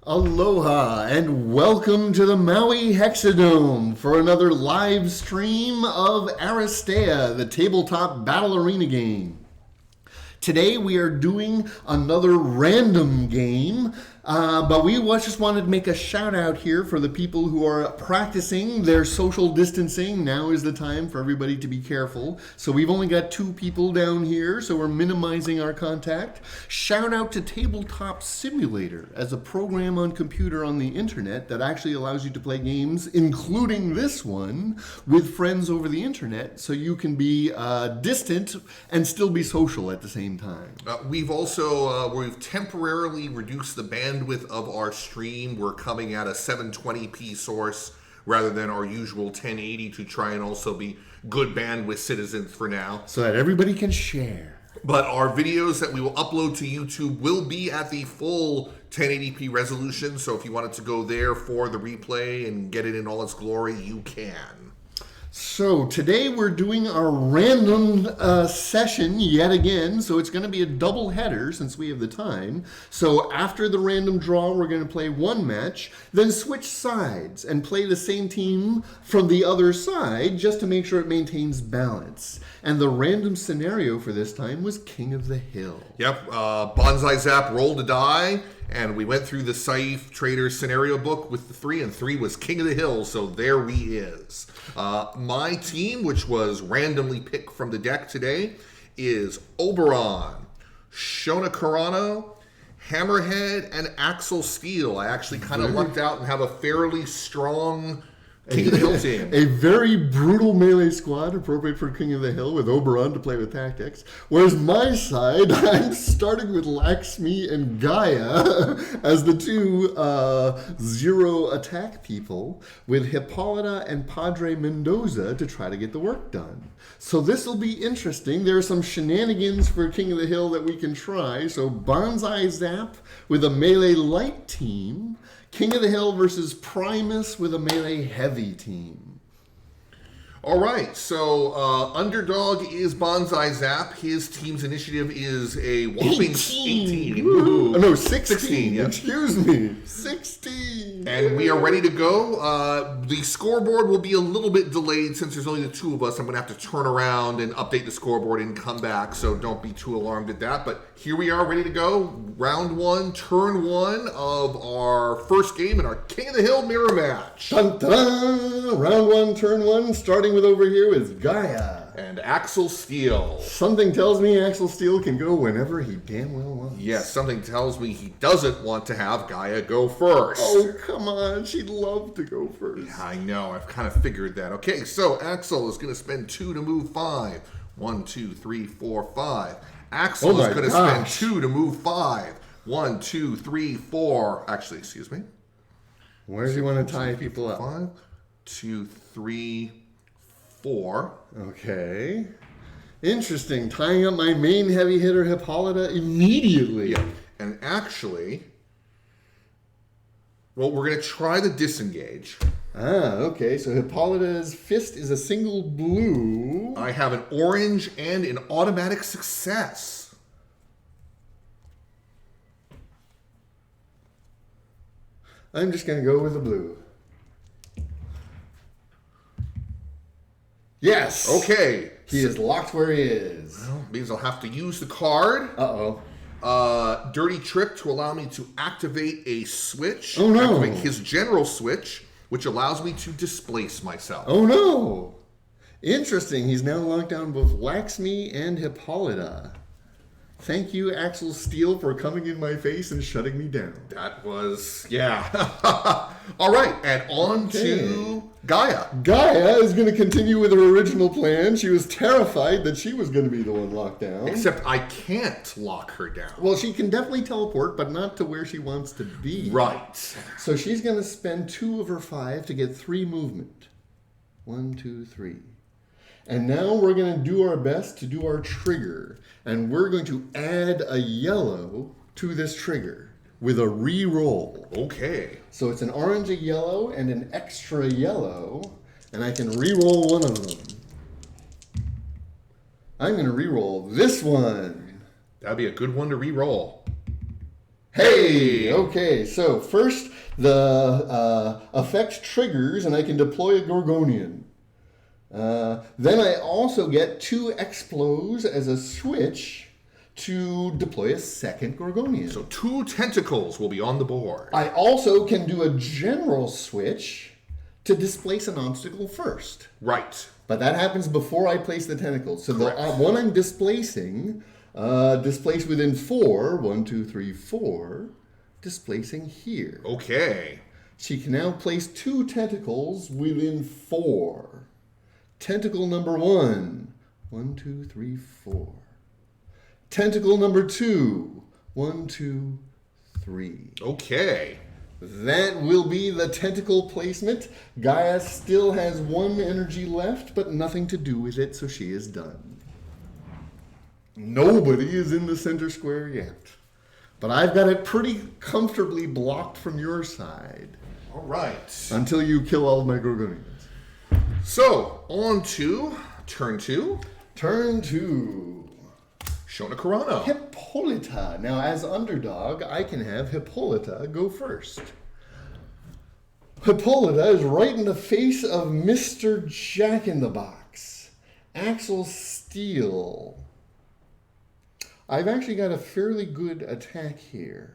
Aloha and welcome to the Maui Hexadome for another live stream of Aristea, the tabletop battle arena game. Today we are doing another random game, but we just wanted to make a shout out here for the people who are practicing their social distancing. Now is the time for everybody to be careful. So we've only got 2 people down here, so we're minimizing our contact. Shout out to Tabletop Simulator as a program on computer on the internet that actually allows you to play games, including this one, with friends over the internet, so you can be distant and still be social at the same time. We've also we've temporarily reduced the bandwidth of our stream. We're coming at a 720p source rather than our usual 1080 to try and also be good bandwidth citizens for now. So that everybody can share. But our videos that we will upload to YouTube will be at the full 1080p resolution. So if you wanted to go there for the replay and get it in all its glory, you can. So today we're doing our random session yet again, so it's going to be a double header since we have the time. So after the random draw, we're going to play one match, then switch sides and play the same team from the other side just to make sure it maintains balance. And the random scenario for this time was King of the Hill. Yep, BanzaiZAP rolled a die, and we went through the Saif Trader scenario book with the 3, and 3 was King of the Hill, so there we is. My team, which was randomly picked from the deck today, is Oberon, Shona Carano, Hammerhead, and Axel Steele. I actually kind of lucked out and have a fairly strong King of the Hill team. A very brutal melee squad, appropriate for King of the Hill, with Oberon to play with tactics. Whereas my side, I'm starting with Laxmi and Gaia as the 2 zero attack people, with Hippolyta and Padre Mendoza to try to get the work done. So this will be interesting. There are some shenanigans for King of the Hill that we can try. So BanzaiZAP with a melee light team, King of the Hill versus Primus with a melee heavy team. All right, so underdog is BanzaiZAP. His team's initiative is a whopping 18. Oh, no, 16. 16, yeah. Excuse me. 16. And we are ready to go. The scoreboard will be a little bit delayed since there's only the 2 of us. I'm going to have to turn around and update the scoreboard and come back, so don't be too alarmed at that. But here we are, ready to go. Round 1, turn 1 of our first game in our King of the Hill mirror match. Dun, dun. Round 1, turn 1, starting with over here is Gaia. And Axel Steele. Something tells me Axel Steele can go whenever he damn well wants. Yes, something tells me he doesn't want to have Gaia go first. Oh, come on. She'd love to go first. Yeah, I know. I've kind of figured that. Okay, so Axel is going to spend 2 to move 5. 1, 2, 3, 4, 5. Axel is going to spend 2 to move 5. 1, 2, 3, 4. Actually, excuse me. Where does he want to tie people up? 5, 2, 3, 4. Okay. Interesting. Tying up my main heavy hitter, Hippolyta, immediately. Yeah. And actually, well, we're going to try the disengage. Okay. So Hippolyta's fist is a single blue. I have an orange and an automatic success. I'm just going to go with the blue. Yes. Okay. He is locked where he is. Well, means I'll have to use the card. Uh-oh. Dirty trick to allow me to activate a switch. Oh, no. Activate his general switch, which allows me to displace myself. Oh, no. Interesting. He's now locked down both Laxmi and Hippolyta. Thank you, Axel Steele, for coming in my face and shutting me down. That was, yeah. All right, and on to Gaia. Gaia is going to continue with her original plan. She was terrified that she was going to be the one locked down. Except I can't lock her down. Well, she can definitely teleport, but not to where she wants to be. Right. So she's going to spend 2 of her 5 to get 3 movement. 1, 2, 3. And now we're going to do our best to do our trigger. And we're going to add a yellow to this trigger with a re-roll. Okay. So it's an orange, a yellow, and an extra yellow. And I can re-roll one of them. I'm going to re-roll this one. That'd be a good one to re-roll. Hey! Okay, so first the effect triggers and I can deploy a Gorgonian. Then I also get 2 Explos as a switch to deploy a second Gorgonian. So 2 tentacles will be on the board. I also can do a general switch to displace an obstacle first. Right. But that happens before I place the tentacles. So the one I'm displacing, displace within 4, 1, 2, 3, 4, displacing here. Okay. She can now place 2 tentacles within 4. Tentacle number 1, 1, 2, 3, 4. Tentacle number 2, 1, 2, 3. Okay. That will be the tentacle placement. Gaia still has 1 energy left, but nothing to do with it, so she is done. Nobody is in the center square yet. But I've got it pretty comfortably blocked from your side. All right. Until you kill all of my Gorgonians. So, on to turn 2. Turn 2. Shona Carano. Hippolyta. Now, as underdog, I can have Hippolyta go first. Hippolyta is right in the face of Mr. Jack-in-the-Box. Axel Steel. I've actually got a fairly good attack here.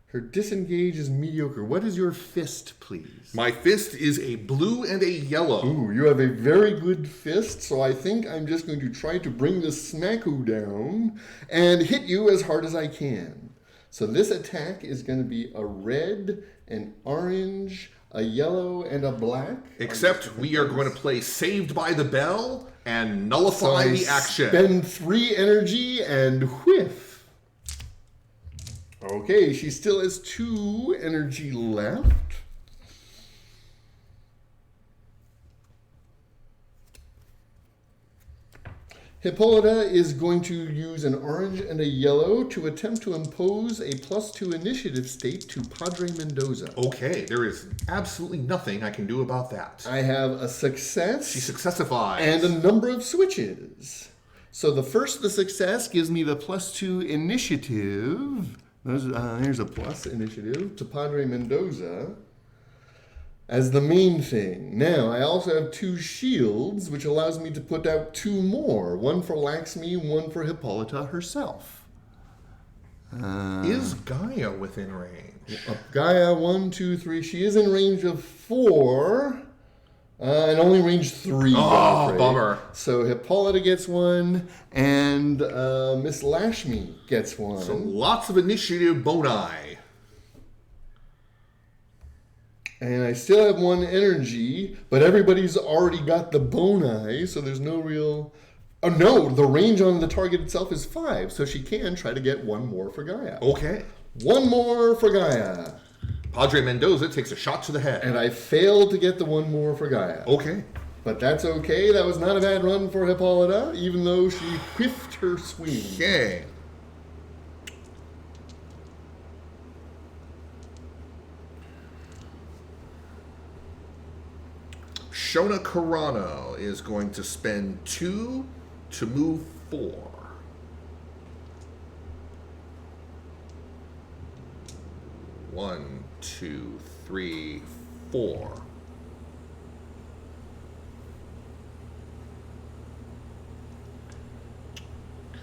Her disengage is mediocre. What is your fist, please? My fist is a blue and a yellow. Ooh, you have a very good fist, so I think I'm just going to try to bring the Smacku down and hit you as hard as I can. So this attack is going to be a red, an orange, a yellow, and a black. Except we are going to play Saved by the Bell and nullify the action. Spend 3 energy and whiff. Okay, she still has 2 energy left. Hippolyta is going to use an orange and a yellow to attempt to impose a +2 initiative state to Padre Mendoza. Okay, there is absolutely nothing I can do about that. I have a success. She successifies. And a number of switches. So the success gives me the +2 initiative. Here's a plus initiative to Padre Mendoza as the main thing. Now, I also have 2 shields, which allows me to put out 2 more. One for Laxmi, one for Hippolyta herself. Is Gaia within range? Gaia, 1, 2, 3. She is in range of 4. And only range 3. Oh, bummer. So Hippolyta gets 1, and Miss Lashmi gets 1. So lots of initiative boni. And I still have 1 energy, but everybody's already got the boni, so there's no real... Oh, no, the range on the target itself is 5, so she can try to get 1 more for Gaia. Okay. 1 more for Gaia. Padre Mendoza takes a shot to the head. And I failed to get the 1 more for Gaia. Okay. But that's okay. That was not a bad run for Hippolyta, even though she whiffed her swing. Okay. Shona Carano is going to spend 2 to move 4. One, 2, 3, 4.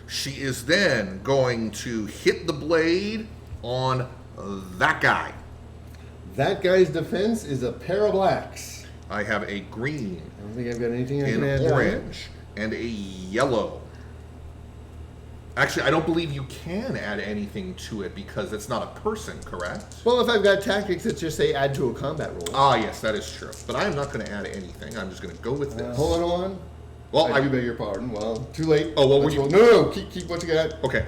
She is then going to hit the blade on that guy. That guy's defense is a pair of blacks. I have a green, I don't think I've got anything I can add an to orange, and a yellow. Actually, I don't believe you can add anything to it because it's not a person, correct? Well, if I've got tactics that just say add to a combat roll. Ah, yes, that is true. But I'm not going to add anything. I'm just going to go with this. Hold on. Well, I do beg your pardon. Well, too late. Oh, what were Let's you... roll. No, keep what you got. Okay.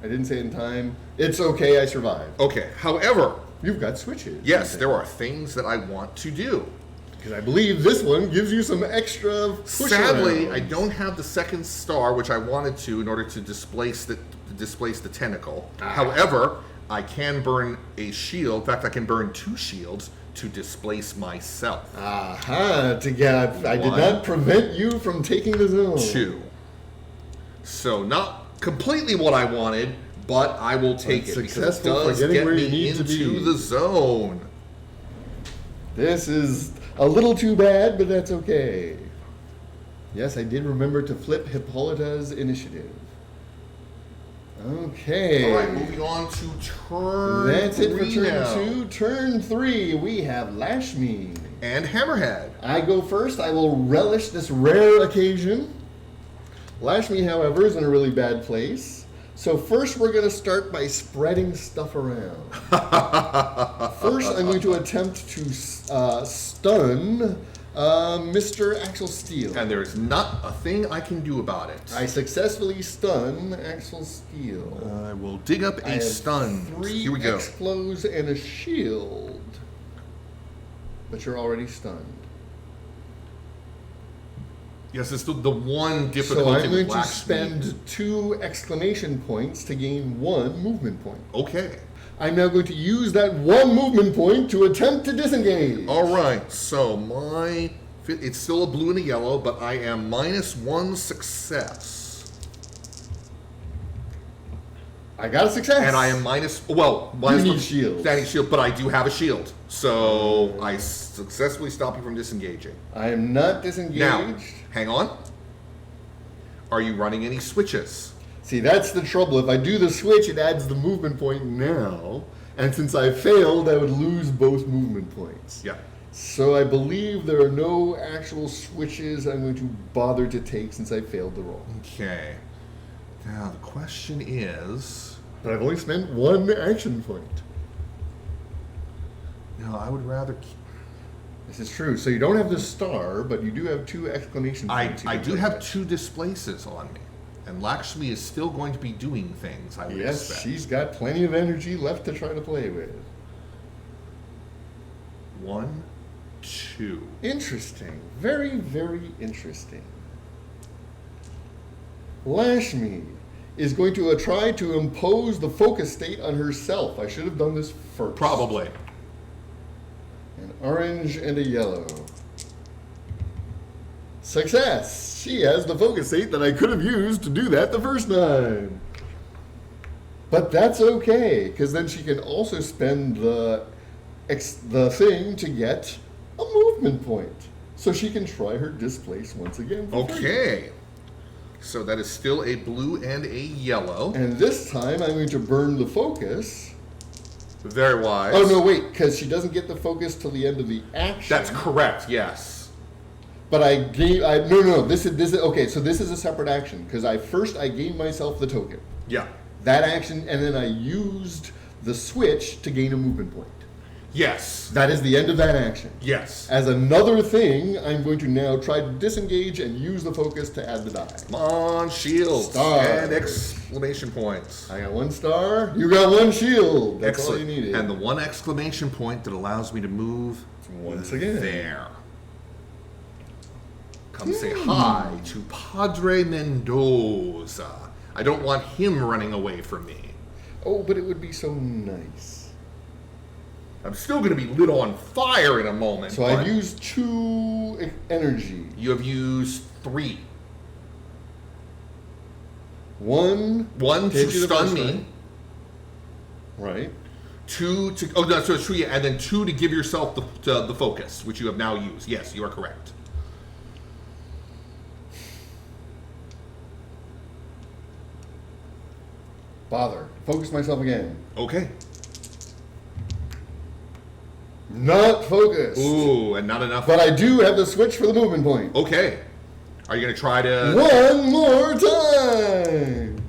I didn't say it in time. It's okay, I survived. Okay. However... You've got switches. Yes, there are things that I want to do. Because I believe this one gives you some extra push Sadly, around. I don't have the second star, which I wanted to in order to displace the tentacle. However, I can burn a shield. In fact, I can burn 2 shields to displace myself. Aha, I did not prevent you from taking the zone. 2. So not completely what I wanted, but I will take it because it successful for does getting get where you me need to into be. the zone. This is a little too bad, but that's okay. Yes, I did remember to flip Hippolyta's initiative. Okay. All right, moving on to turn That's it for three turn now. 2. Turn 3, we have Lash Me. And Hammerhead. I go first. I will relish this rare occasion. Lash Me, however, is in a really bad place. So first we're going to start by spreading stuff around. First, I'm going to attempt to stun Mr. Axel Steel. And there is not a thing I can do about it. I successfully stun Axel Steel. I will dig up I a have stun. 3 Here we go. explodes and a shield. But you're already stunned. Yes, it's the one So difficulty I'm with going to Black spend Speed. 2 exclamation points to gain 1 movement point. Okay. I'm now going to use that 1 movement point to attempt to disengage. All right. So it's still a blue and a yellow, but I am -1 success. I got a success. And I am minus need shields. standing shield, but I do have a shield. So I successfully stop you from disengaging. I am not disengaged. Now, hang on. Are you running any switches? See, that's the trouble. If I do the switch, it adds the movement point now. And since I failed, I would lose both movement points. Yeah. So I believe there are no actual switches I'm going to bother to take since I failed the roll. Okay. Now the question is, But I've only spent 1 action point. no, I would rather. This is true. So you don't have the star, but you do have 2 exclamation points. you I can do take have back. 2 displaces on me, and Lakshmi is still going to be doing things. I would Yes, expect. she's got plenty of energy left to try to play with. 1, 2. Interesting. Very, very interesting. Lashmi is going to try to impose the focus state on herself. I should have done this first. Probably. An orange and a yellow. Success! She has the focus state that I could have used to do that the first time. But that's okay, because then she can also spend the thing to get a movement point. So she can try her displace once again. for free. Okay. So that is still a blue and a yellow. And this time I'm going to burn the focus. Very wise. Oh, no, wait, because she doesn't get the focus till the end of the action. That's correct. Yes. But no, this is, okay, so this is a separate action, because I gave myself the token. Yeah. That action, and then I used the switch to gain a movement point. Yes. That is the end of that action. Yes. As another thing, I'm going to now try to disengage and use the focus to add the die. Come on, shields Stars. and exclamation points. I got 1 star. You got 1 shield. That's Excellent. all you needed. And the 1 exclamation point that allows me to move Once again. there. Come say hi to Padre Mendoza. I don't want him running away from me. Oh, but it would be so nice. I'm still going to be lit on fire in a moment. So but I've used 2 energy. You have used 3. 1. 1 to hit you the stun first me. time. Right. 2 to so it's 3, and then 2 to give yourself the focus, which you have now used. Yes, you are correct. Bother. Focus myself again. Okay. Not focused. Ooh, and not enough. But I do have the switch for the movement point. Okay. Are you going to try to 1 more time.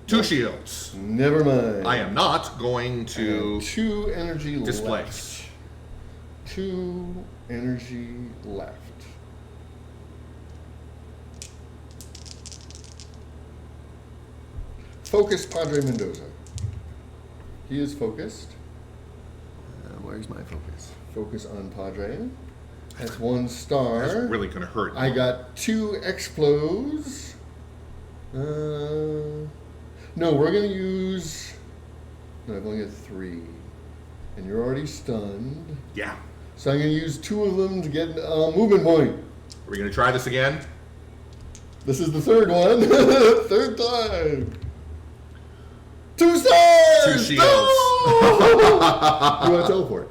2 shields? Never mind. I am not going to 2 energy displace. left. 2 energy left. Focus Padre Mendoza. He is focused. Where's my focus? Focus on Padre. That's 1 star. That's really going to hurt. I got 2 explos. No, we're going to use... No, I've only got 3. And you're already stunned. Yeah. So I'm going to use 2 of them to get a movement point. Are we going to try this again? This is the third one. Third time. 2 stars! 2 shields. No! You want to teleport?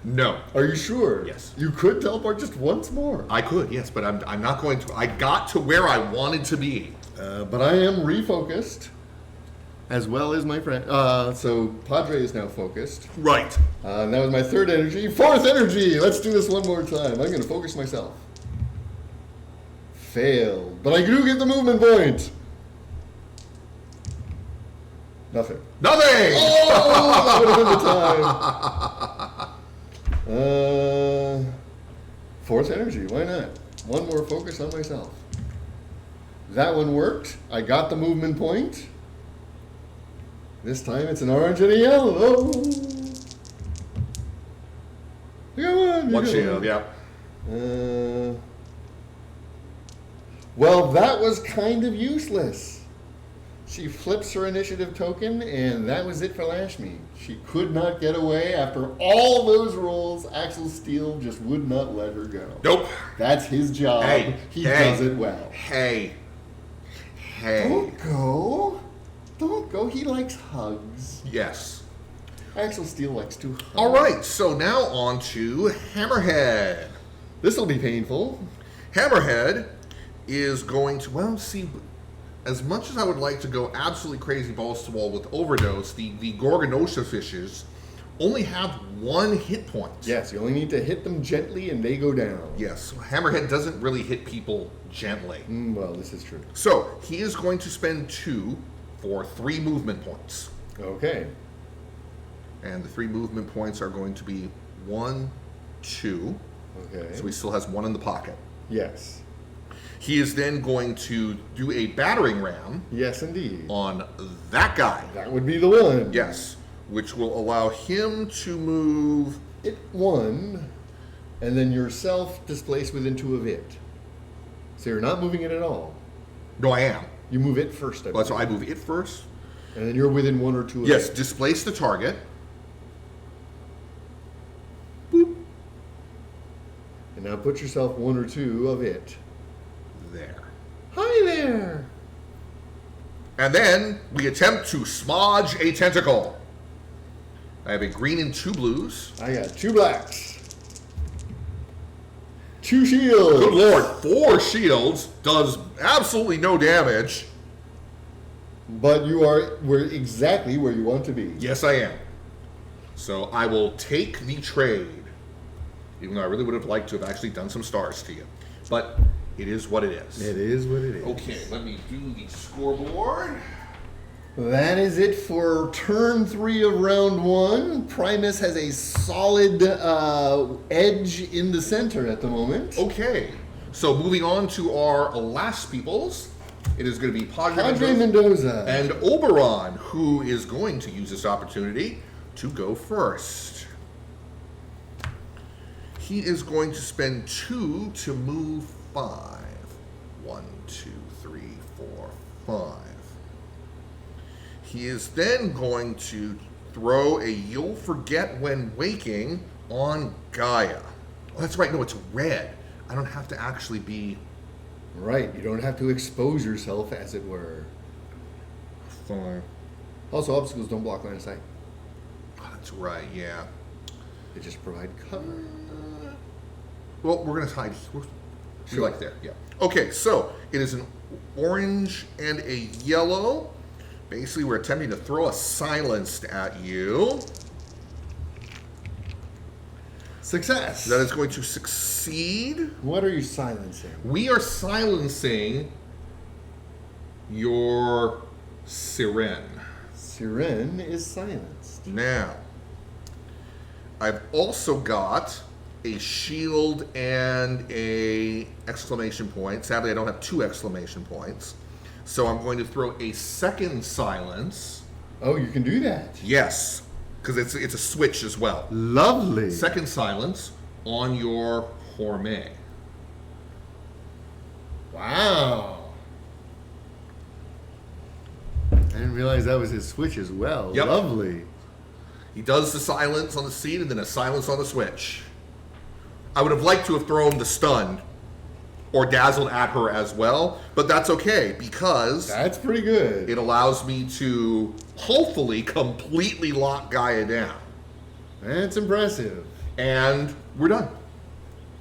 No. Are you sure? Yes. You could teleport just once more. I could, yes, but I'm not going to. I got to where I wanted to be. But I am refocused, as well as my friend. So Padre is now focused. Right. And that was my third energy. Fourth energy! Let's do this one more time. I'm going to focus myself. Failed. But I do get the movement point. Nothing. Nothing! Oh, that would have been the time. Fourth energy, why not? One more focus on myself. That one worked. I got the movement point. This time it's an orange and a yellow. You got one. One shield, yeah. Well, that was kind of useless. She flips her initiative token, and that was it for Lashmi. She could not get away. After all those rolls, Axel Steele just would not let her go. Nope. That's his job. He does it well. Hey. Don't go. Don't go. He likes hugs. Yes. Axel Steele likes to hug. All right, so now on to Hammerhead. This will be painful. Hammerhead is going to, well, see, as much as I would like to go absolutely crazy balls to the wall with Overdose, the Gorgonosha fishes only have 1 hit point. Yes, you only need to hit them gently and they go down. Yes, Hammerhead doesn't really hit people gently. Well, this is true. So he is going to spend 2 for 3 movement points. Okay. And the 3 movement points are going to be 1, 2. Okay. So he still has 1 in the pocket. Yes. He is then going to do a battering ram Yes, indeed. on that guy. That would be the one. Yes, which will allow him to move. It 1, and then yourself displaced within 2 of it. So you're not moving it at all. No, I am. You move it first, I Well, so believe. I move it first. And then you're within 1 or 2 of Yes, it. displace the target. Boop. And now put yourself 1 or 2 of it. There. Hi there! And then we attempt to smodge a tentacle. I have a green and 2 blues. I got 2 blacks. 2 shields. Good lord, 4 shields does absolutely no damage. But we're exactly where you want to be. Yes, I am. So I will take the trade. Even though I really would have liked to have actually done some stars to you. But it is what it is. It is what it is. Okay, let me do the scoreboard. That is it for turn 3 of round 1. Primus has a solid edge in the center at the moment. Okay, so moving on to our last peoples. It is going to be Padre Mendoza. and Oberon, who is going to use this opportunity to go first. He is going to spend 2 to move 5. 1, 2, 3, 4, 5. He is then going to throw a You'll Forget When Waking on Gaia. Oh, that's right. No, it's red. I don't have to actually be... Right, you don't have to expose yourself, as it were. Fine. Also, obstacles don't block line of sight. Oh, that's right, yeah. They just provide cover. Well, we're going to hide. We Sure. like there, yeah. Okay, so it is an orange and a yellow. Basically, we're attempting to throw a silenced at you. Success. That is going to succeed. What are you silencing? We are silencing your Siren. Siren is silenced. Now, I've also got a shield and a exclamation point. Sadly, I don't have 2 exclamation points. So I'm going to throw a second silence. Oh, you can do that. Yes, because it's a switch as well. Lovely. Second silence on your Horme. Wow. I didn't realize that was his switch as well. Yep. Lovely. He does the silence on the seed and then a silence on the switch. I would have liked to have thrown the stun, or dazzled at her as well, but that's okay because That's pretty good. it allows me to hopefully completely lock Gaia down. That's impressive. And we're done.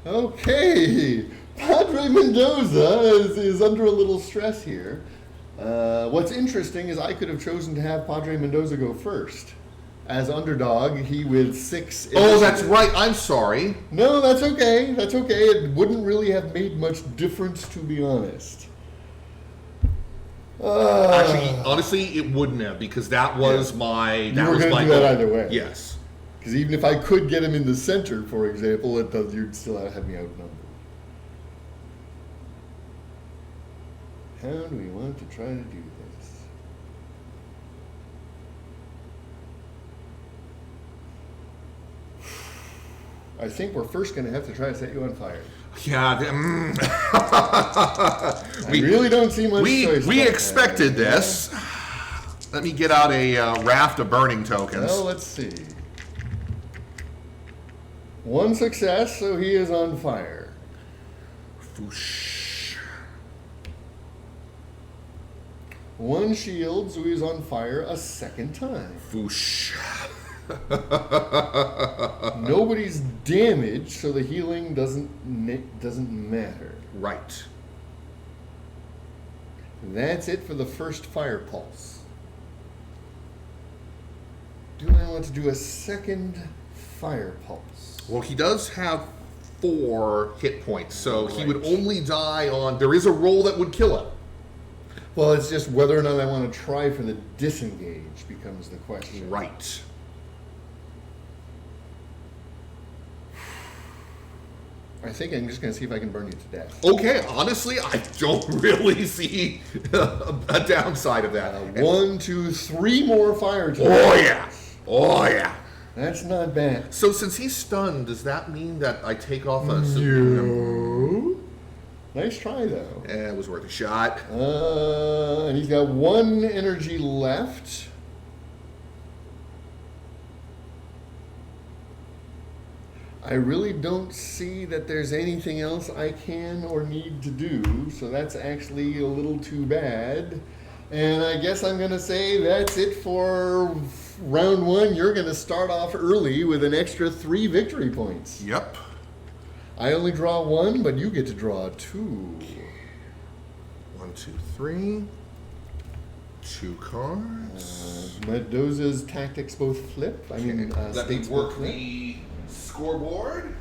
Okay, Padre Mendoza is under a little stress here. What's interesting is I could have chosen to have Padre Mendoza go first. As underdog, he with 6. Oh, that's right. I'm sorry. No, that's okay. That's okay. It wouldn't really have made much difference, to be honest. Actually, honestly, it wouldn't have because that was my. You That were was going to my do that goal. either way. Yes. Because even if I could get him in the center, for example, you'd still have me outnumbered. How do we want to try to do this? I think we're first going to have to try to set you on fire. Yeah. I really don't see much choice. We about expected that. this. Let me get out a raft of burning tokens. Well, let's see. 1 success, so he is on fire. Whoosh. 1 shield, so he is on fire a second time. Whoosh. Nobody's damaged, so the healing doesn't matter. Right. That's it for the first fire pulse. Do I want to do a second fire pulse? Well, he does have 4 hit points, so he would Right. only die on. There is a roll that would kill him. Well, it's just whether or not I want to try for the disengage becomes the question. Right. I think I'm just going to see if I can burn you to death. Okay, honestly, I don't really see a downside of that. 1, 2, 3 more fire to Oh yeah. Oh yeah. That's not bad. So since he's stunned, does that mean that I take off a? No. Nice try, though. It was worth a shot. And he's got 1 energy left. I really don't see that there's anything else I can or need to do, so that's actually a little too bad. And I guess I'm going to say that's it for round 1. You're going to start off early with an extra 3 victory points. Yep. I only draw 1, but you get to draw 2. 1, 2, 3. 2 cards. Mendoza's tactics both flip. Let me states work both flip. the scoreboard.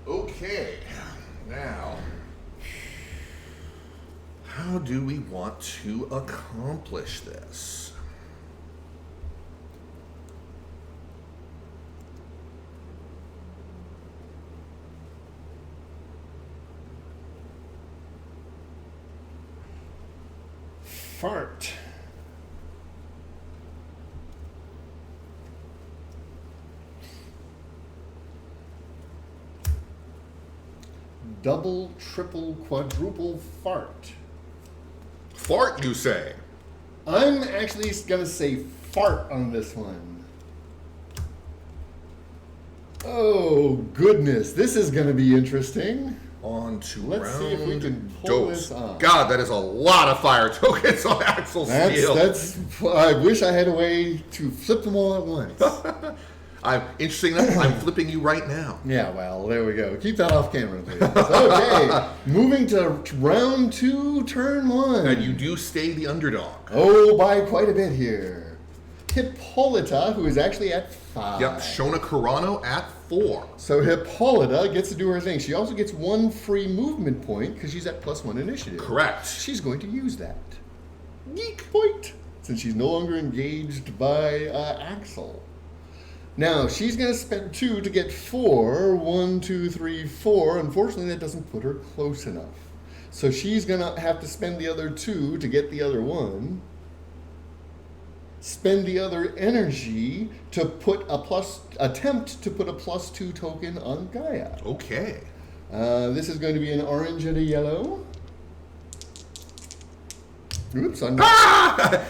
Okay, now, how do we want to accomplish this? Fart. Double, triple, quadruple fart. Fart, you say? I'm actually going to say fart on this one. Oh, goodness. This is going to be interesting. On to Let's round see if we can pull dose. this off. God, that is a lot of fire tokens on Axel Steel. I wish I had a way to flip them all at once. Interesting enough, I'm flipping you right now. Yeah, well, there we go. Keep that off camera, please. Okay, moving to round 2, turn 1. And you do stay the underdog. Oh, by quite a bit here. Hippolyta, who is actually at 5. Yep, Shona Carano at 4. So Hippolyta gets to do her thing. She also gets 1 free movement point because she's at +1 initiative. Correct. She's going to use that. Geek point. Since she's no longer engaged by Axel. Now, she's going to spend 2 to get 4. 1, 2, 3, 4. Unfortunately, that doesn't put her close enough. So she's going to have to spend the other 2 to get the other 1. spend the other energy to attempt to put a +2 token on Gaia. Okay. This is going to be an orange and a yellow. Oops, I'm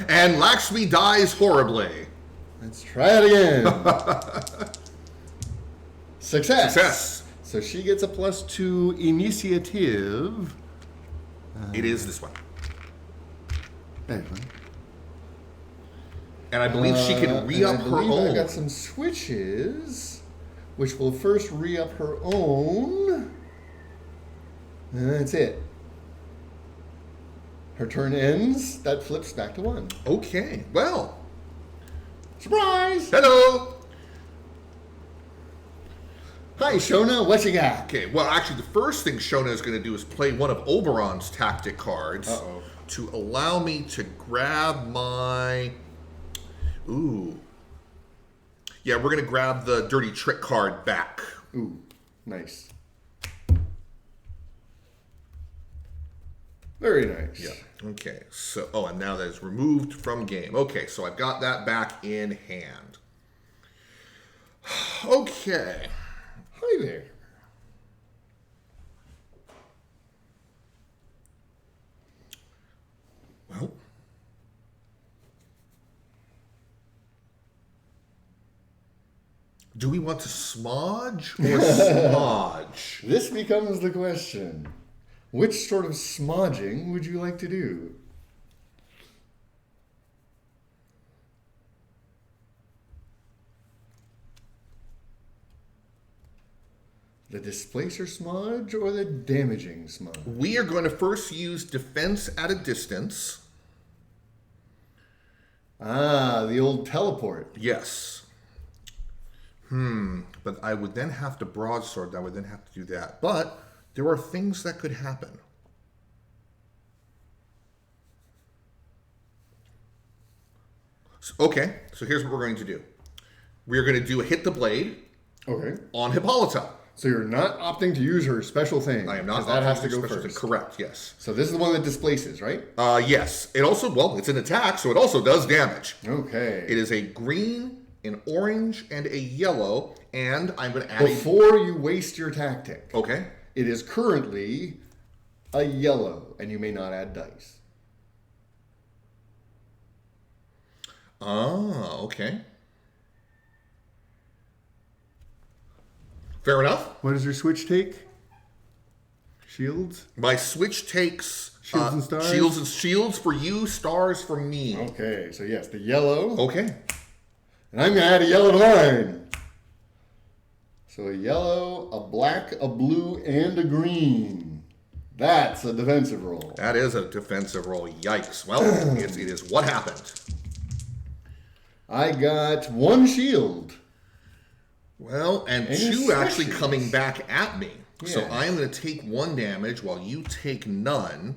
And Lakshmi dies horribly. Let's try it again. Success. So she gets a +2 initiative. It is this one. That one. And I believe she can re-up her own. I got some switches, which will first re-up her own. And that's it. Her turn ends. That flips back to 1. Okay. Well. Surprise! Hello. Hi, Shona. What you got? Okay. Well, actually, the first thing Shona is going to do is play one of Oberon's tactic cards to allow me to grab my. Ooh. Yeah, we're going to grab the Dirty Trick card back. Ooh, nice. Very nice. Yeah. Okay. So, and now that is removed from game. Okay, so I've got that back in hand. Okay. Hi there. Well. Do we want to smudge or smudge? This becomes the question. Which sort of smudging would you like to do? The displacer smudge or the damaging smudge? We are going to first use defense at a distance. Ah, the old teleport. Yes. But I would then have to broadsword. I would then have to do that. But there are things that could happen. Okay, so here's what we're going to do. We're going to do a hit the blade on Hippolyta. So you're not opting to use her special thing. I am not. That has to go go first. Thing. Correct, yes. So this is the one that displaces, right? Yes. It also, it's an attack, so it also does damage. Okay. It is a green, an orange, and a yellow, and I'm going to add Before you waste your tactic. Okay. It is currently a yellow, and you may not add dice. Oh, okay. Fair enough. What does your switch take? Shields? My switch takes shields and stars. Shields for you, stars for me. Okay, so yes, the yellow. Okay. And I'm gonna add a yellow to mine. So a yellow, a black, a blue, and a green. That's a defensive roll. That is a defensive roll. Yikes. Well, it is what happened. I got 1 shield. Well, and 2 actually coming back at me. Yeah. So I'm going to take 1 damage while you take none.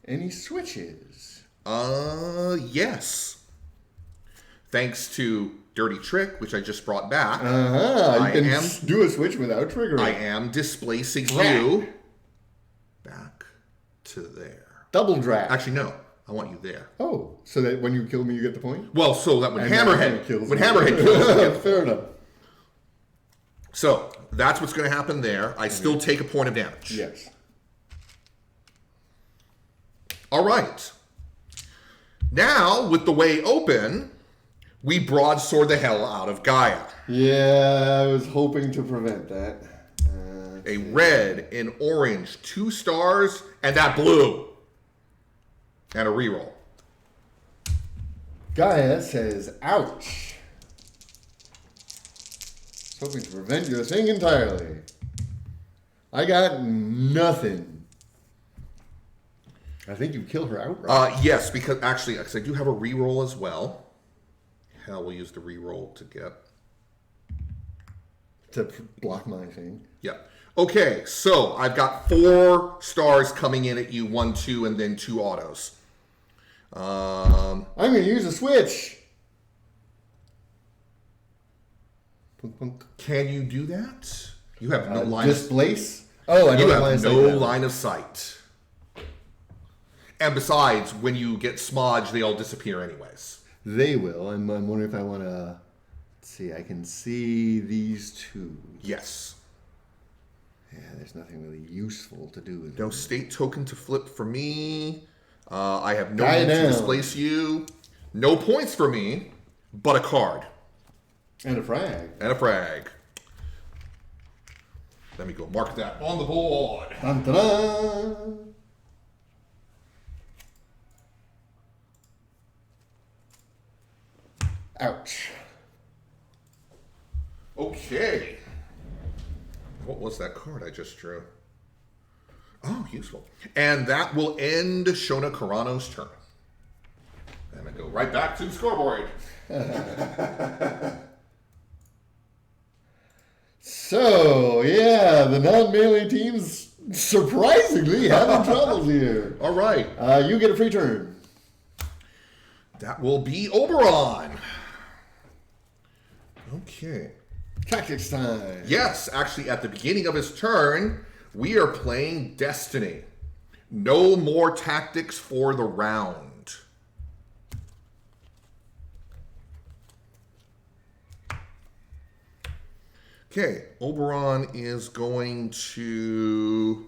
Any switches? Yes. Thanks to Dirty Trick, which I just brought back. You can do a switch without triggering. I am displacing you back to there. Double drag. Actually, no. I want you there. Oh, so that when you kill me, you get the point? Well, so that when Hammerhead kills me. Fair enough. So that's what's going to happen there. I still take a point of damage. Yes. All right. Now, with the way open, we broadsword the hell out of Gaia. Yeah, I was hoping to prevent that. A red, an orange, 2 stars, and that blue. And a reroll. Gaia says, ouch. Hoping to prevent your thing entirely. I got nothing. I think you kill her outright. Yes, because I do have a reroll as well. Hell, we'll use the reroll to get... To block my thing. Yeah. Okay, so I've got 4 stars coming in at you. 1, 2, and then 2 autos. I'm going to use a switch. Can you do that? You have no line displace? Oh, I don't have no line of sight. And besides, when you get smudged, they all disappear anyways. They will. I'm wondering if I want to... See, I can see these two. Yes. Yeah, there's nothing really useful to do with No them. state token to flip for me. I have no Guy need to down. displace you. No points for me, but a card. And a frag. And a frag. Let me go mark that on the board. Dun, dun, dun. Ouch. Okay. What was that card I just drew? Oh, useful. And that will end Shona Carano's turn. And I go right back to the scoreboard. So, yeah, the non-melee team's surprisingly having troubles here. All right. You get a free turn. That will be Oberon. Okay. Tactics time. Yes, actually, at the beginning of his turn, we are playing Destiny. No more tactics for the round. Okay, Oberon is going to...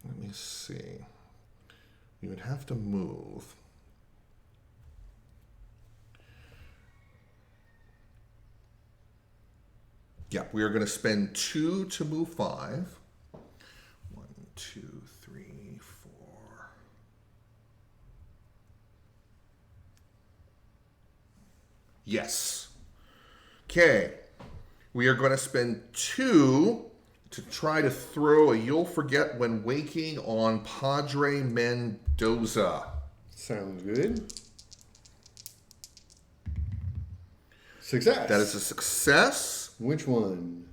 Let me see. We would have to move. Yeah, we are going to spend 2 to move 5. 1, 2, 3, 4. Yes. Okay. We are going to spend 2 to try to throw a You'll Forget When Waking on Padre Mendoza. Sounds good. Success. That is a success. Which one?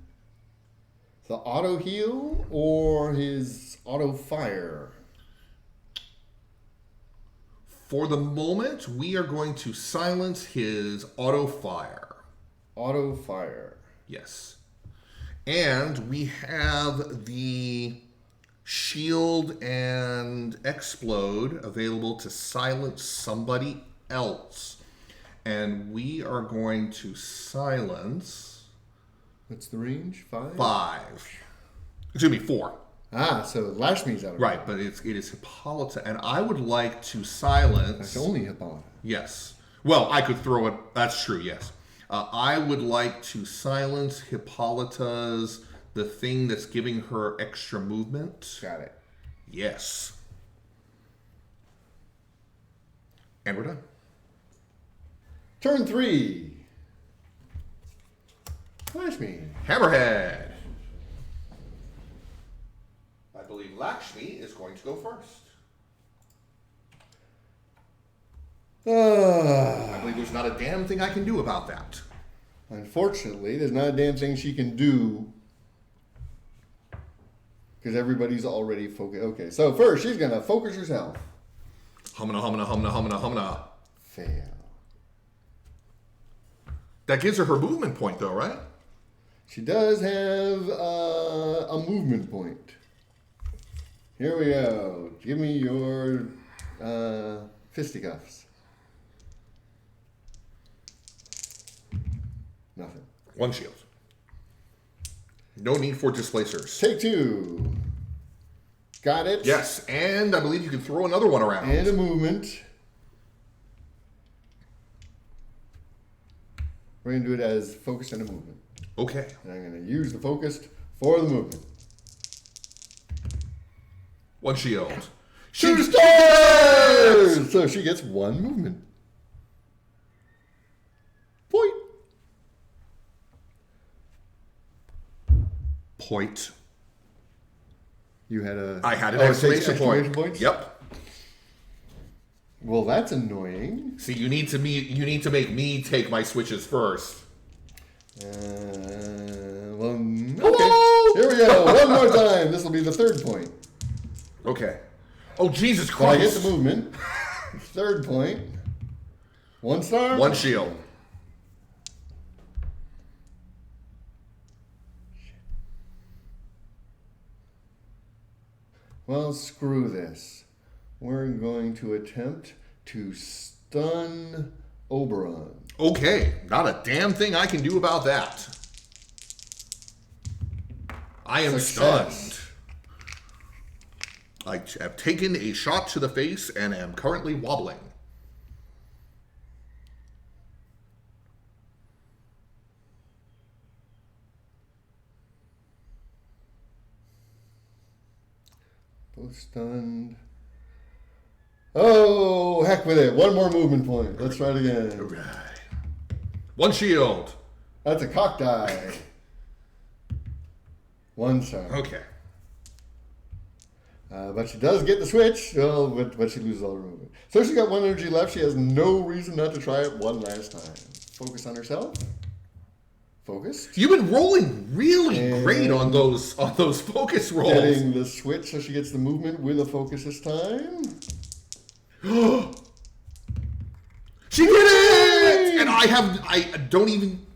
The auto heal or his auto fire? For the moment, we are going to silence his auto fire. Auto fire. Yes. And we have the shield and explode available to silence somebody else. And we are going to silence... What's the range? 5? 5. Excuse me, 4. Ah, so Lashmi's out of Right, but it is Hippolyta. And I would like to silence... That's only Hippolyta. Yes. Well, I could throw it. That's true, yes. I would like to silence Hippolyta's, the thing that's giving her extra movement. Got it. Yes. And we're done. Turn 3. Lashmi. Hammerhead. I believe Lakshmi is going to go first. I believe there's not a damn thing I can do about that. Unfortunately, there's not a damn thing she can do because everybody's already focused. Okay, so first she's going to focus herself. Humana. Fail. That gives her movement point, though, right? She does have a movement point. Here we go. Give me your fisticuffs. Nothing. 1 shield. No need for displacers. Take 2. Got it. Yes, and I believe you can throw another one around. And a movement. We're going to do it as focused and a movement. Okay. And I'm going to use the focused for the movement. 1 shield. 2 stars! So she gets 1 movement. Point. Point. You had a... I had an it takes exclamation point. points? Yep. Well, that's annoying. See, you need to make me take my switches first. Well, okay. Here we go. One more time. This will be the 3rd point. Okay. Oh, Jesus But I Christ. get the movement. 3rd point. 1 star. 1 shield. Well, screw this. We're going to attempt to stun Oberon. Okay, not a damn thing I can do about that. I am Success. stunned. I have taken a shot to the face and am currently wobbling. Both stunned. Oh, heck with it. One more movement point. Let's try it again. All right. One shield. That's a cock die. 1 star. Okay. But she does get the switch, well, but she loses all her movement. So she's got 1 energy left. She has no reason not to try it one last time. Focus on herself. Focus. You've been rolling really great on those focus rolls. Getting the switch so she gets the movement with a focus this time. She did it! And I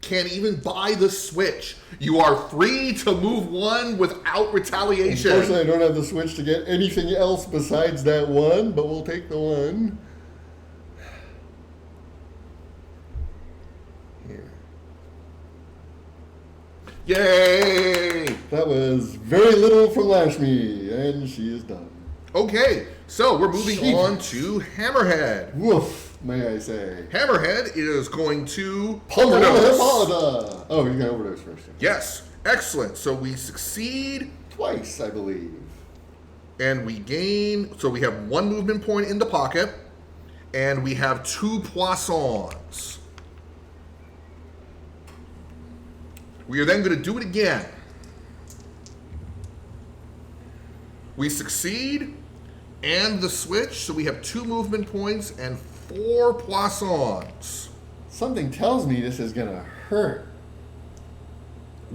can't even buy the switch. You are free to move 1 without retaliation. Unfortunately, I don't have the switch to get anything else besides that 1, but we'll take the 1. Here. Yay! That was very little from Lashmi, and she is done. Okay, so we're moving Jeez. on to Hammerhead. Woof, may I say. Hammerhead is going to Pummel overdose. Hippolyta. Oh, you're going to overdose first. Yes, excellent. So we succeed, Twice, I believe. and we gain. So we have 1 movement point in the pocket, and we have 2 poissons. We are then going to do it again. We succeed, and the switch. So we have 2 movement points and 4 poissons. Something tells me this is going to hurt.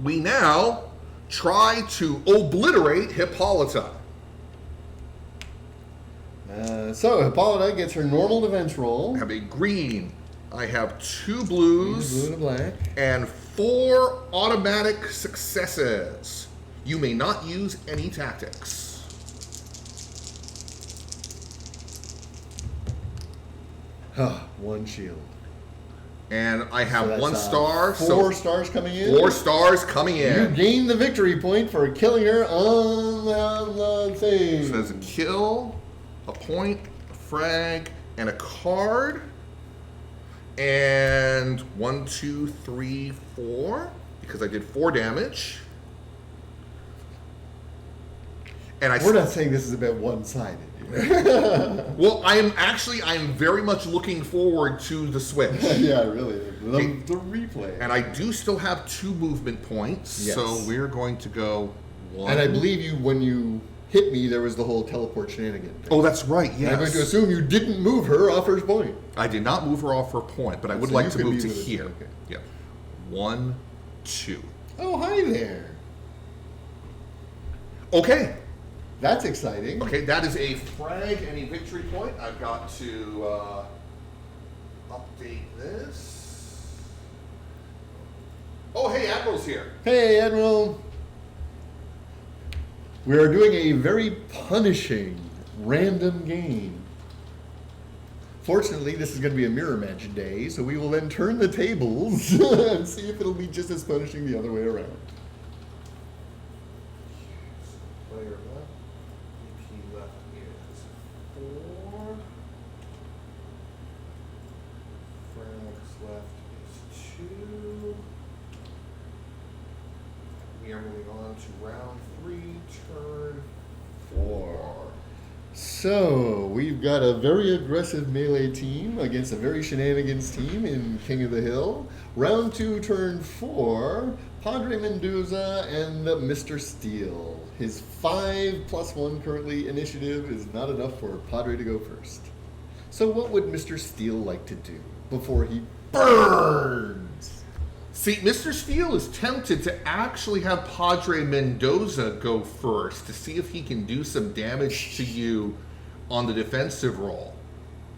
We now try to obliterate Hippolyta. So Hippolyta gets her normal defense roll. I have a green. I have 2 Blue blues and black. and 4 automatic successes. You may not use any tactics. One shield. And I have So that's, 1 star. 4 stars coming in. 4 stars coming You in. gain the victory point for killing her on the thing. So there's a kill, a point, a frag, and a card. And 1, 2, 3, 4, because I did 4 damage. And We're not saying this is about one-sided. well, I'm very much looking forward to the switch. Yeah, really. The replay. And I do still have 2 movement points, Yes. so we're going to go 1. And I believe when you hit me, there was the whole teleport shenanigan thing. Oh, that's right, yes. I'm going to assume you didn't move her off her point. I did not move her off her point, but I would So like you to could move be to with us, here. okay. Yeah. 1, 2. Oh, hi there. Okay. That's exciting. Okay, that is a frag and a victory point. I've got to update this. Oh, hey, Admiral's here. Hey, Admiral. We are doing a very punishing random game. Fortunately, this is going to be a mirror match day, so we will then turn the tables and see if it'll be just as punishing the other way around. Player left. EP left is 4. Frags left is 2. We are moving on to round 3, turn 4. So, we've got a very aggressive melee team against a very shenanigans team in King of the Hill. Round 2, turn 4, Padre Mendoza and Mr. Steele. His 5+1 currently initiative is not enough for Padre to go first. So what would Mr. Steele like to do before he burns? See, Mr. Steele is tempted to actually have Padre Mendoza go first to see if he can do some damage to you on the defensive roll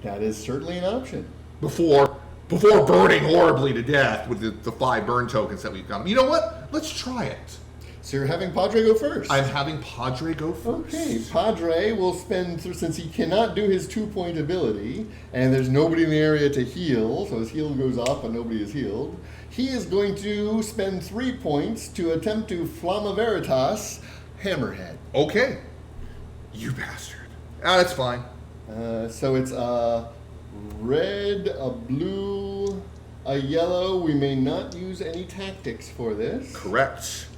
That is certainly an option. before burning horribly to death with the 5 burn tokens that we've got. You know what? Let's try it. So you're having Padre go first. I'm having Padre go first. Okay, Padre will spend, since he cannot do his 2-point ability, and there's nobody in the area to heal, so his heal goes off but nobody is healed, he is going to spend 3 points to attempt to Flamma Veritas Hammerhead. Okay. You bastard. That's fine. So it's a red, a blue, a yellow. We may not use any tactics for this. Correct.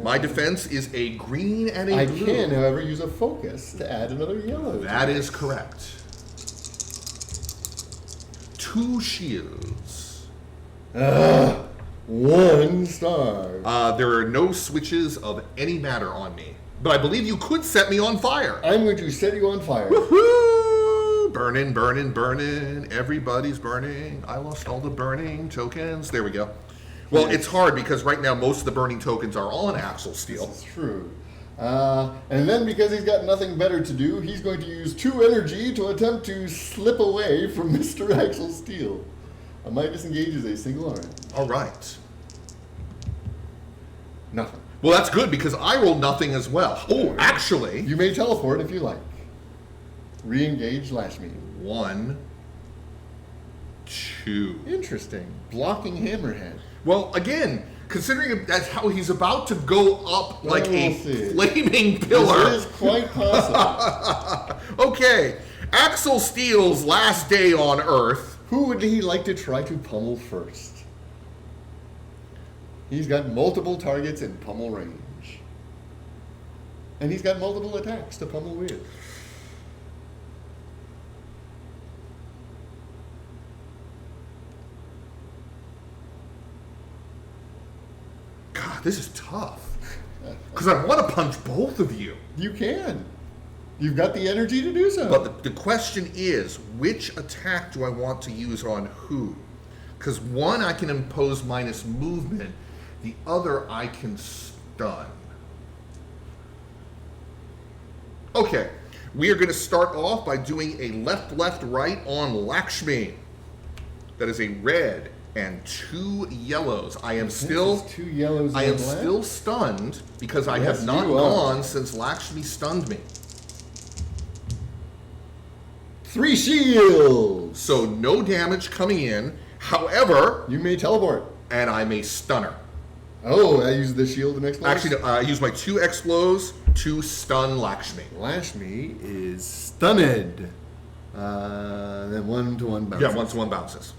My defense is a green and a blue. I can, however, use a focus to add another yellow. That is correct. 2 shields. 1 star. There are no switches of any matter on me. But I believe you could set me on fire. I'm going to set you on fire. Woohoo! Burning, burning, burning. Everybody's burning. I lost all the burning tokens. There we go. Well, it's hard because right now most of the burning tokens are on Axel Steel. This is true. And then because he's got nothing better to do, he's going to use 2 energy to attempt to slip away from Mr. Axel Steel. My disengage is a single arm. All right. Nothing. Well, that's good because I rolled nothing as well. Oh, actually. You may teleport if you like. Re-engage Lash Me. 1, 2. Interesting. Blocking Hammerhead. Well, again, considering that's how he's about to go up like We'll a see. flaming pillar. This is quite possible. Okay, Axel Steele's last day on Earth. Who would he like to try to pummel first? He's got multiple targets in pummel range. And he's got multiple attacks to pummel with. God, this is tough. Because I want to punch both of you. You can. You've got the energy to do so. But the question is, which attack do I want to use on who? Because one I can impose minus movement, the other I can stun. Okay, we are going to start off by doing a left, right on Lakshmi. That is a red and 2 yellows. I am still 2 yellows. I am and left. still stunned because I Yes, have not you are. gone since Lakshmi stunned me. 3 shields. So no damage coming in. However, You may teleport. and I'm a stunner. Oh, I use the shield the next one. Actually, no, I use my 2 explos to stun Lakshmi. Lash Me is stunned. Then 1-to-1 bounce. Yeah, 1-to-1 bounces.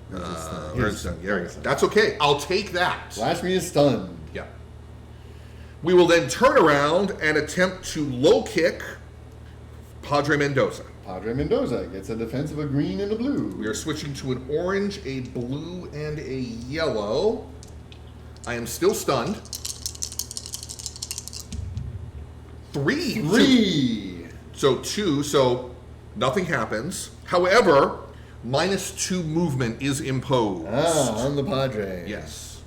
Here's a stun. Here's Here's a stun. stun. There you go. That's okay. I'll take that. Lash Me is stunned. Yeah. We will then turn around and attempt to low kick Padre Mendoza. Padre Mendoza gets a defense of a green and a blue. We are switching to an orange, a blue, and a yellow. I am still stunned. 3. 3. So 2, so nothing happens. However, minus 2 movement is imposed. On the Padre. Yes.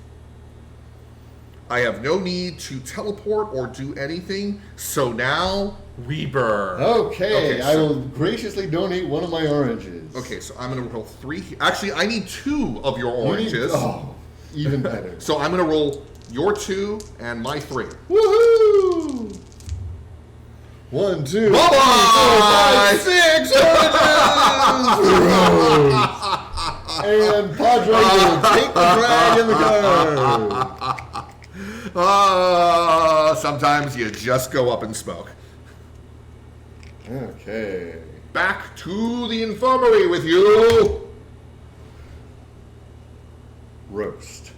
I have no need to teleport or do anything, so now we burn. Okay, I so- will graciously donate one of my oranges. Okay, so I'm going to roll 3. Actually, I need 2 of your You need- oranges. Oh, even better. So I'm going to roll your 2 and my 3. Woohoo! 1, 2, Bye-bye! 3, 4, 5, 6 oranges! And Padre will take the drag in the card. Sometimes you just go up in smoke. Okay. Back to the infirmary with you. Roast.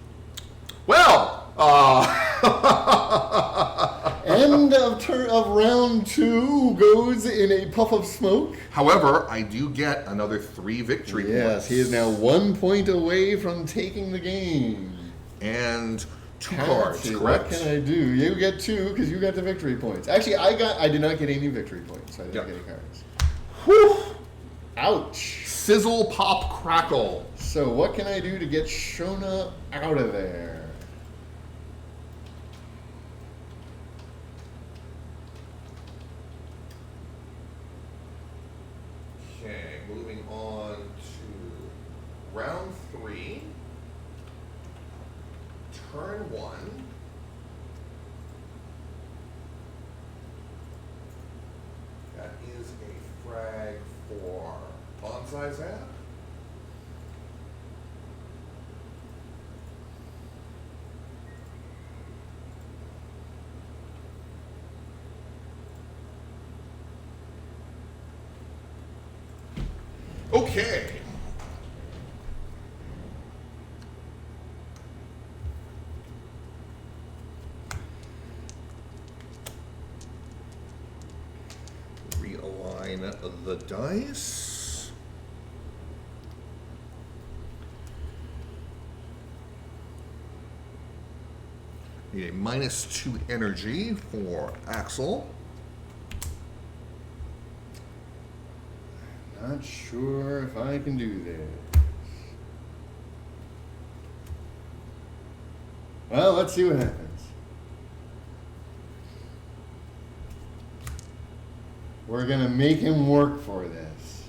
Well, End of round 2 goes in a puff of smoke. however, I do get another 3 victory points. Yes, he is now 1 point away from taking the game. And 2 Let's cards, see, correct? What can I do? You get 2 because you got the victory points. Actually, I did not get any victory points. So I did not Yeah. get any cards. Whew. Ouch. Sizzle, pop, crackle. So what can I do to get Shona out of there? Okay, moving on to round 3. Turn 1. is a frag for BanzaiZAP. Okay. Realign the dice. Need a -2 energy for Axel. Not sure if I can do this. Well, let's see what happens. We're gonna make him work for this.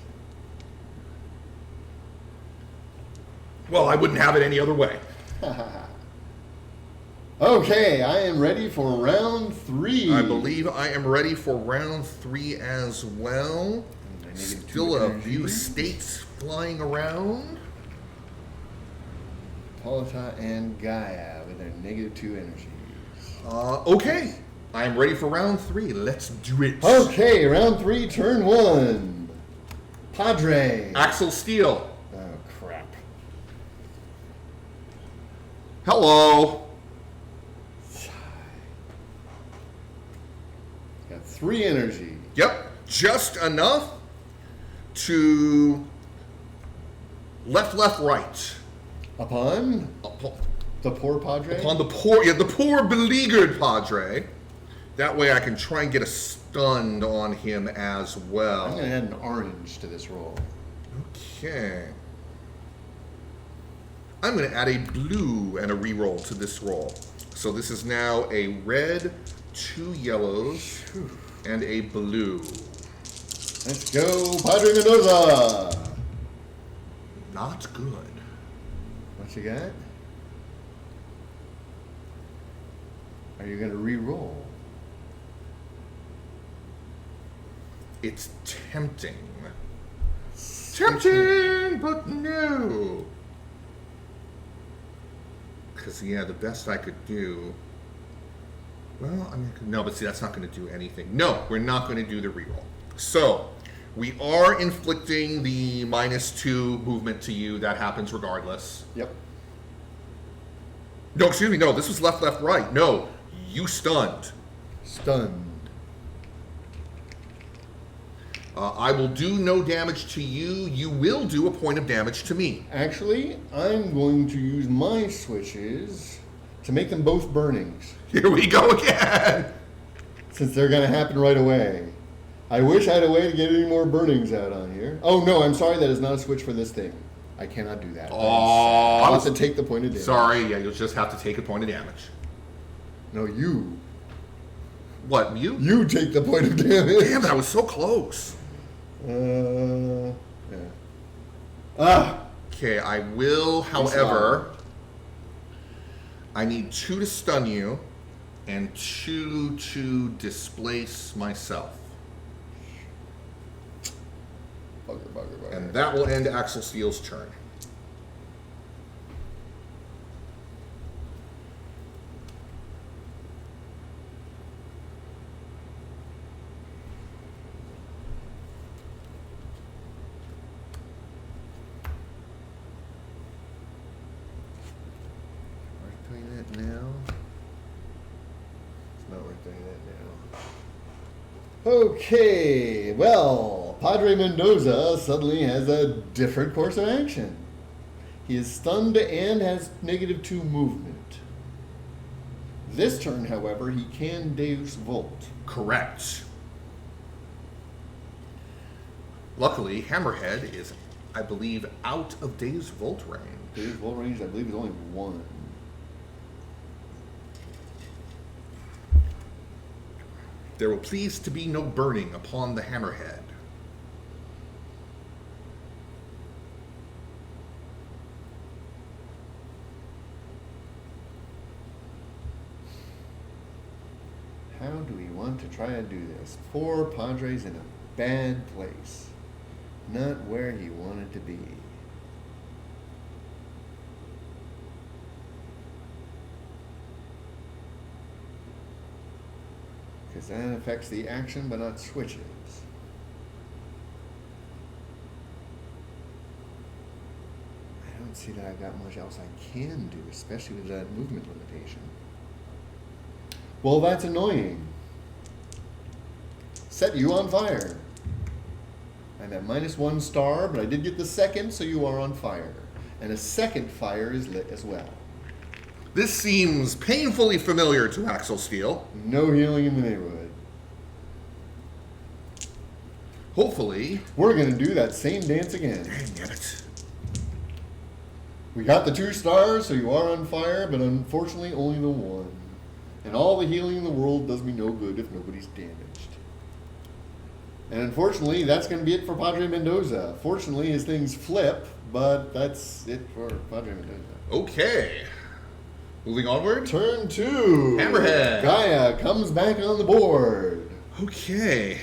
Well, I wouldn't have it any other way. Okay, I am ready for round 3. I believe I am ready for round 3 as well. Still a few states flying around. Polita and Gaia with their -2 energies. Okay. I'm ready for round 3. Let's do it. Okay, round 3, turn 1. Padre. Axel Steele. Oh, crap. Hello. Got 3 energy. Yep. Just enough to left, right. Upon the poor Padre? Upon the poor beleaguered Padre. That way I can try and get a stunned on him as well. I'm going to add an orange to this roll. Okay. I'm going to add a blue and a reroll to this roll. So this is now a red, 2 yellows, and a blue. Let's go, Padre Mendoza. Not good. What you got? Are you going to re-roll? It's tempting. Tempting, but no. Because, yeah, the best I could do... Well, I mean, no, but see, that's not going to do anything. No, we're not going to do the reroll. So, we are inflicting the -2 movement to you. That happens regardless. Yep. No, excuse me. No, this was left, right. No, you stunned. Stunned. I will do no damage to you. You will do a point of damage to me. Actually, I'm going to use my switches to make them both burnings. Here we go again. Since they're going to happen right away. I wish I had a way to get any more burnings out on here. Oh, no, I'm sorry. That is not a switch for this thing. I cannot do that. Oh, I'll have to take the point of damage. Sorry, yeah, you'll just have to take a point of damage. No, you. What, you? You take the point of damage. Damn it, I was so close. Yeah. Ah! Okay, I will, however, I need 2 to stun you and 2 to displace myself. Bugger. And that will end Axel Steele's turn. Okay, well, Padre Mendoza suddenly has a different course of action. He is stunned and has -2 movement. This turn, however, he can Deus Volt. Correct. Luckily, Hammerhead is, I believe, out of Deus Volt range. Deus Volt range, I believe, is only 1. There will please to be no burning upon the Hammerhead. How do we want to try to do this? 4 Padres in a bad place. Not where he wanted to be. Because that affects the action but not switches. I don't see that I've got much else I can do, especially with that movement limitation. Well, that's annoying. Set you on fire. I'm at -1 star, but I did get the second, so you are on fire. And a second fire is lit as well. This seems painfully familiar to Axel Steel. No healing in the neighborhood. Hopefully. We're going to do that same dance again. Dang it. We got the 2 stars, so you are on fire, but unfortunately only the 1. And all the healing in the world does me no good if nobody's damaged. And unfortunately, that's going to be it for Padre Mendoza. Fortunately, his things flip, but that's it for Padre Mendoza. Okay. Moving onward. Turn 2. Hammerhead. Gaia comes back on the board. Okay.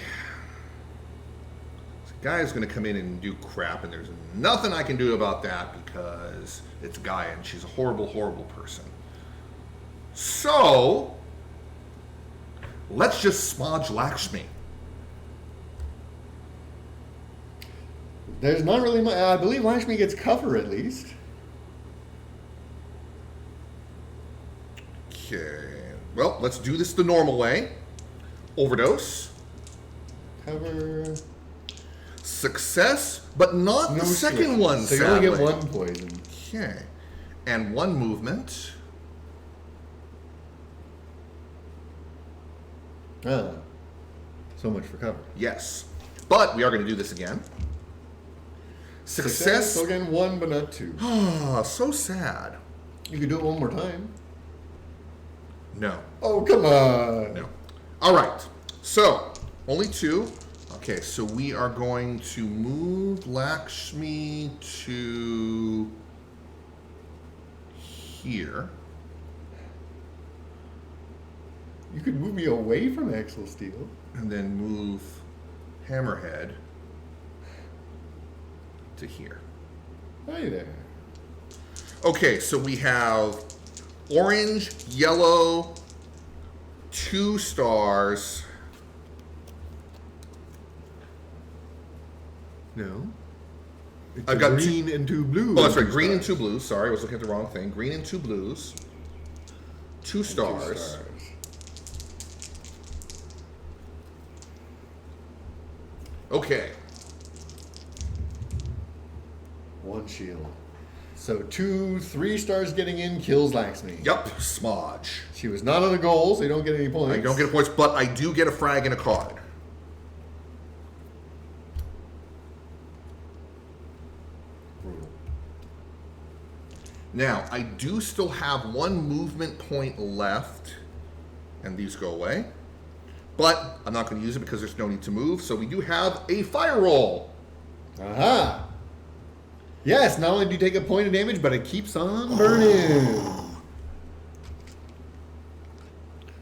So Gaia's going to come in and do crap, and there's nothing I can do about that because it's Gaia, and she's a horrible, horrible person. So, let's just smudge Lakshmi. There's not really much. I believe Lakshmi gets cover at least. Okay. Well, let's do this the normal way. Overdose. Cover. Success, but not the second switch. one, So you sadly. only get 1 poison. Okay. And 1 movement. Ah. So much for cover. Yes. But we are going to do this again. Success. So again, 1 but not 2. Ah, so sad. You could do it 1 more time. No. Oh, come on. No. All right. So, only 2. Okay, so we are going to move Lakshmi to here. You could move me away from Axel Steel. And then move Hammerhead to here. Hi there. Okay, so we have orange, yellow, 2 stars. No. It's I've got green and 2 blues. Oh, that's right. Green and 2 blues. Sorry, I was looking at the wrong thing. Green and 2 blues. 2 stars. Okay. 1 shield. So 2, 3 stars getting in kills Lakshmi. Yep. Smudge. She was not on a goal, so you don't get any points. I don't get points, but I do get a frag and a card. Brutal. Now, I do still have 1 movement point left, and these go away. But I'm not going to use it because there's no need to move, so we do have a fire roll. Aha! Yes, not only do you take a point of damage, but it keeps on burning.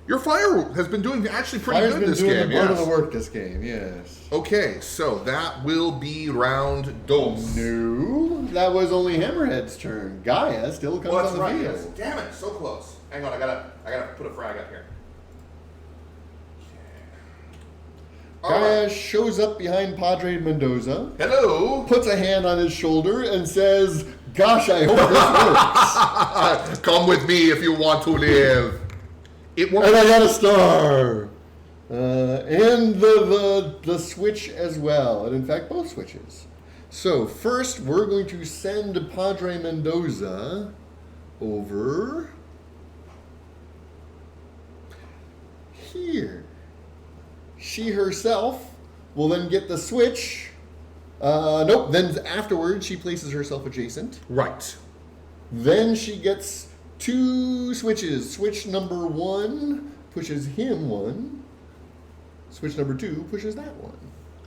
Your fire has been doing actually pretty Fire's good been this doing game. the brunt Yes. of the work this game, yes. Okay, so that will be round dos. No, that was only Hammerhead's turn. Gaia still comes on the field. Yes. Damn it, so close. Hang on, I gotta put a frag up here. Gaia shows up behind Padre Mendoza, Hello. puts a hand on his shoulder, and says, "Gosh, I hope this works." Come with me if you want to live. It works. And I got a star. And the switch as well. And in fact, both switches. So first, we're going to send Padre Mendoza over here. She herself will then get the switch. Nope, then afterwards she places herself adjacent. Right. Then she gets 2 switches. Switch number 1 pushes him 1. Switch number 2 pushes that 1.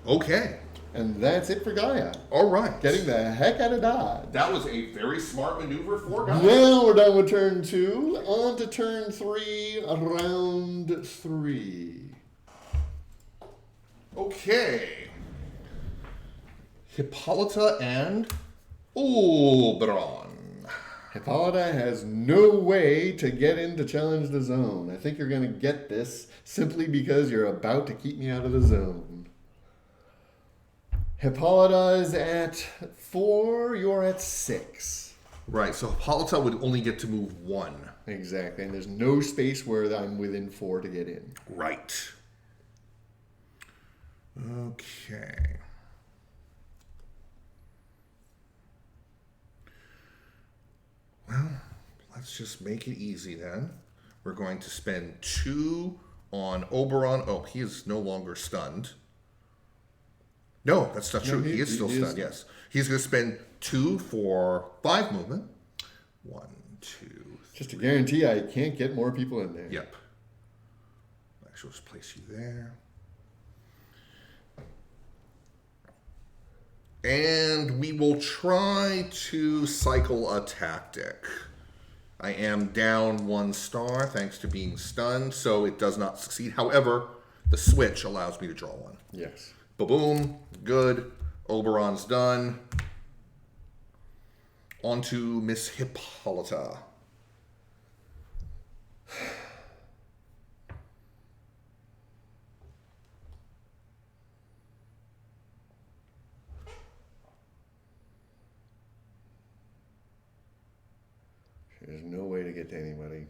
Okay. And that's it for Gaia. All right. Getting the heck out of Dodge. That was a very smart maneuver for Gaia. Now we're done with turn 2. On to turn 3, round 3. Okay. Hippolyta and Oberon. Hippolyta has no way to get in to challenge the zone. I think you're going to get this simply because you're about to keep me out of the zone. Hippolyta is at 4, you're at 6. Right, so Hippolyta would only get to move 1. Exactly, and there's no space where I'm within 4 to get in. Right. Okay. Well, let's just make it easy then. We're going to spend 2 on Oberon. Oh, he is no longer stunned. No, that's not true. He is still stunned, yes. He's going to spend 2 for 5 movement. 1, 2. Just to guarantee I can't get more people in there. Yep. Actually, let's place you there. And we will try to cycle a tactic. I am down 1 star thanks to being stunned, so it does not succeed. However, the switch allows me to draw 1. Yes. Ba-boom. Good. Oberon's done. On to Miss Hippolyta. There's no way to get to anybody.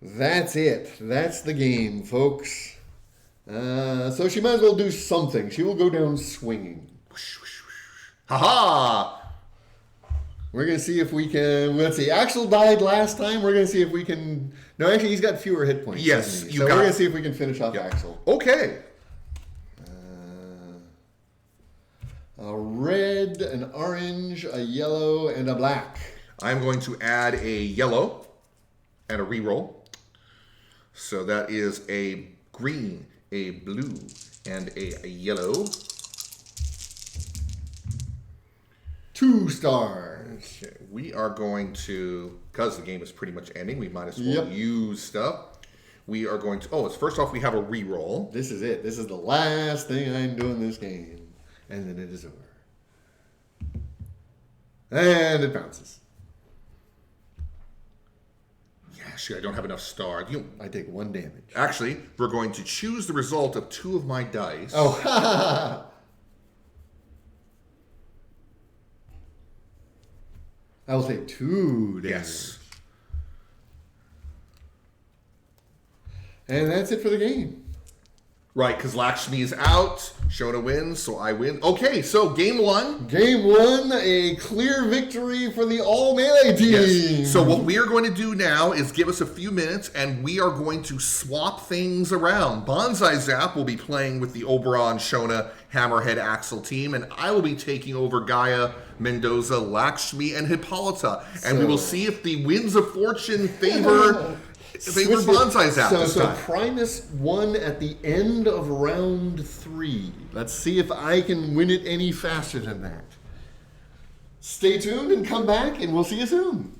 That's it. That's the game, folks. So she might as well do something. She will go down swinging. Ha-ha! We're going to see if we can... Let's see. Axel died last time. We're going to see if we can... No, actually, he's got fewer hit points. Yes. So we're going to see if we can finish off Axel. Okay. A red, an orange, a yellow, and a black. I'm going to add a yellow and a reroll. So that is a green, a blue, and a yellow. 2 stars. Okay, we are going to, because the game is pretty much ending, we might as well use stuff. We are going to, first off, we have a reroll. This is it. This is the last thing I'm doing this game. And then it is over. And it bounces. Yeah, shit, I don't have enough stars. I take 1 damage. Actually, we're going to choose the result of 2 of my dice. Oh, ha ha ha! I will take 2 damage. Yes. And that's it for the game. Right, because Lakshmi is out. Shona wins, so I win. Okay, so game 1. Game 1, a clear victory for the all-melee team. Yes. So what we are going to do now is give us a few minutes, and we are going to swap things around. BanzaiZAP will be playing with the Oberon, Shona, Hammerhead, Axel team, and I will be taking over Gaia, Mendoza, Lakshmi, and Hippolyta. And we will see if the winds of fortune favor BanzaiZAP this time. So Primus won at the end of round 3. Let's see if I can win it any faster than that. Stay tuned and come back, and we'll see you soon.